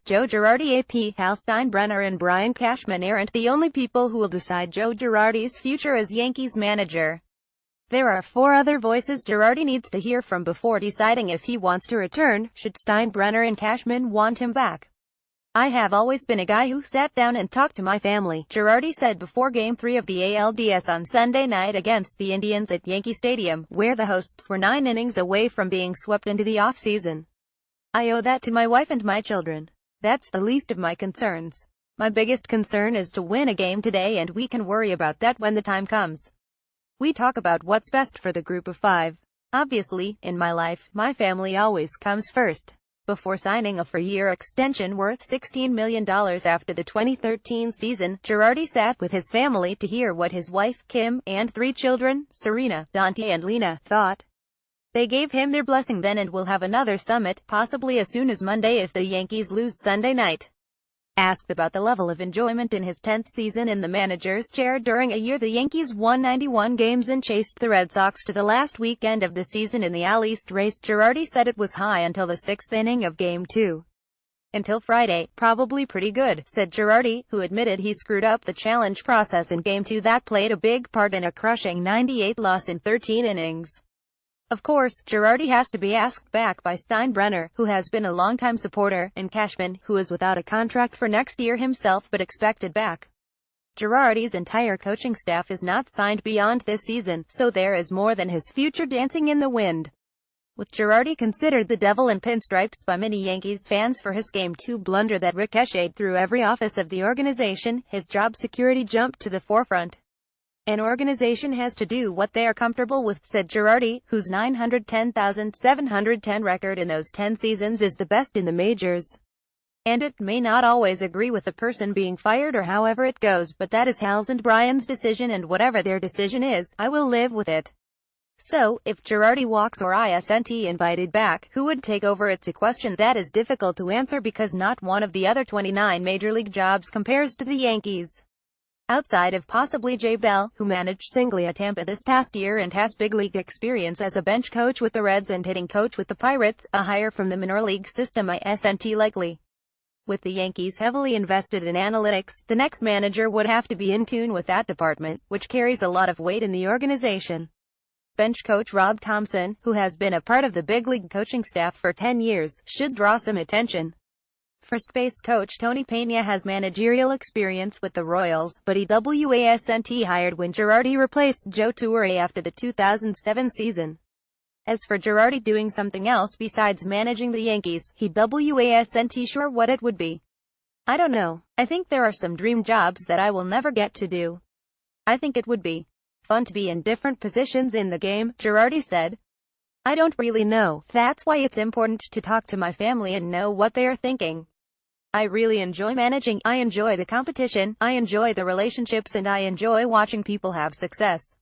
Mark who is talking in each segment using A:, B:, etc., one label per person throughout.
A: Joe Girardi AP, Hal Steinbrenner and Brian Cashman aren't the only people who will decide Joe Girardi's future as Yankees manager. There are 4 other voices Girardi needs to hear from before deciding if he wants to return, should Steinbrenner and Cashman want him back. "I have always been a guy who sat down and talked to my family," Girardi said before Game 3 of the ALDS on Sunday night against the Indians at Yankee Stadium, where the hosts were 9 innings away from being swept into the offseason. "I owe that to my wife and my children. That's the least of my concerns. My biggest concern is to win a game today, and we can worry about that when the time comes. We talk about what's best for the group of 5. Obviously, in my life, my family always comes first." Before signing a 4-year extension worth $16 million after the 2013 season, Girardi sat with his family to hear what his wife, Kim, and 3 children, Serena, Dante and Lena, thought. They gave him their blessing then and will have another summit, possibly as soon as Monday if the Yankees lose Sunday night. Asked about the level of enjoyment in his 10th season in the manager's chair during a year the Yankees won 91 games and chased the Red Sox to the last weekend of the season in the AL East race, Girardi said it was high until the 6th inning of Game 2. "Until Friday, probably pretty good," said Girardi, who admitted he screwed up the challenge process in Game 2 that played a big part in a crushing 98 loss in 13 innings. Of course, Girardi has to be asked back by Steinbrenner, who has been a longtime supporter, and Cashman, who is without a contract for next year himself but expected back. Girardi's entire coaching staff is not signed beyond this season, so there is more than his future dancing in the wind. With Girardi considered the devil in pinstripes by many Yankees fans for his Game 2 blunder that ricocheted through every office of the organization, his job security jumped to the forefront. "An organization has to do what they are comfortable with," said Girardi, whose 910,710 record in those 10 seasons is the best in the majors. "And it may not always agree with the person being fired or however it goes, but that is Hal's and Brian's decision, and whatever their decision is, I will live with it." So, if Girardi walks or isn't invited back, who would take over? It's a question that is difficult to answer because not one of the other 29 major league jobs compares to the Yankees. Outside of possibly Jay Bell, who managed singly at Tampa this past year and has big league experience as a bench coach with the Reds and hitting coach with the Pirates, a hire from the minor league system isn't likely. With the Yankees heavily invested in analytics, the next manager would have to be in tune with that department, which carries a lot of weight in the organization. Bench coach Rob Thompson, who has been a part of the big league coaching staff for 10 years, should draw some attention. First base coach Tony Peña has managerial experience with the Royals, but he wasn't hired when Girardi replaced Joe Girardi after the 2007 season. As for Girardi doing something else besides managing the Yankees, he wasn't sure what it would be. "I don't know. I think there are some dream jobs that I will never get to do. I think it would be fun to be in different positions in the game," Girardi said. "I don't really know. That's why it's important to talk to my family and know what they are thinking. I really enjoy managing, I enjoy the competition, I enjoy the relationships, and I enjoy watching people have success.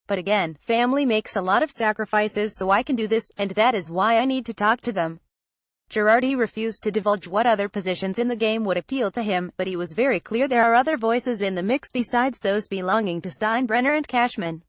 A: But again, family makes a lot of sacrifices so I can do this, and that is why I need to talk to them." Girardi refused to divulge what other positions in the game would appeal to him, but he was very clear there are other voices in the mix besides those belonging to Steinbrenner and Cashman.